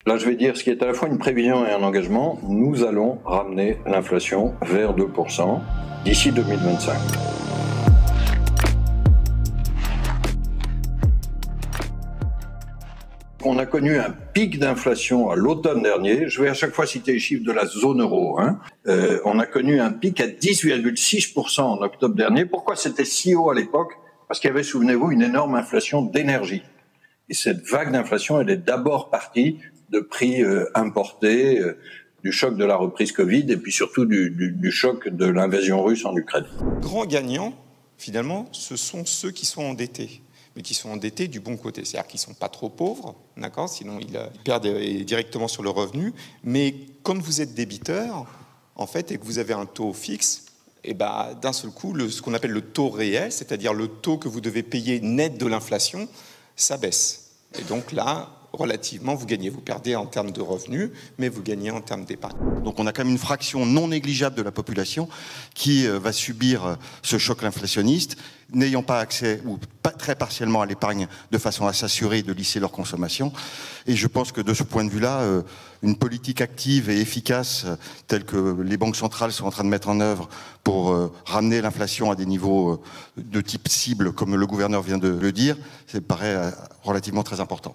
Là, je vais dire ce qui est à la fois une prévision et un engagement. Nous allons ramener l'inflation vers 2% d'ici 2025. On a connu un pic d'inflation à l'automne dernier. Je vais à chaque fois citer les chiffres de la zone euro. On a connu un pic à 10,6% en octobre dernier. Pourquoi c'était si haut à l'époque? Parce qu'il y avait, souvenez-vous, une énorme inflation d'énergie. Et cette vague d'inflation, elle est d'abord partie de prix importés, du choc de la reprise Covid et puis surtout du choc de l'invasion russe en Ukraine. Grands gagnants, finalement, ce sont ceux qui sont endettés, mais qui sont endettés du bon côté. C'est-à-dire qu'ils ne sont pas trop pauvres, d'accord, sinon ils perdent directement sur le revenu. Mais quand vous êtes débiteur, en fait, et que vous avez un taux fixe, et d'un seul coup, ce qu'on appelle le taux réel, c'est-à-dire le taux que vous devez payer net de l'inflation, ça baisse. Et donc là, relativement, vous gagnez. Vous perdez en termes de revenus, mais vous gagnez en termes d'épargne. Donc on a quand même une fraction non négligeable de la population qui va subir ce choc inflationniste, n'ayant pas accès, ou pas très partiellement à l'épargne, de façon à s'assurer de lisser leur consommation. Et je pense que de ce point de vue-là, une politique active et efficace, telle que les banques centrales sont en train de mettre en œuvre pour ramener l'inflation à des niveaux de type cible, comme le gouverneur vient de le dire, ça me paraît relativement très important.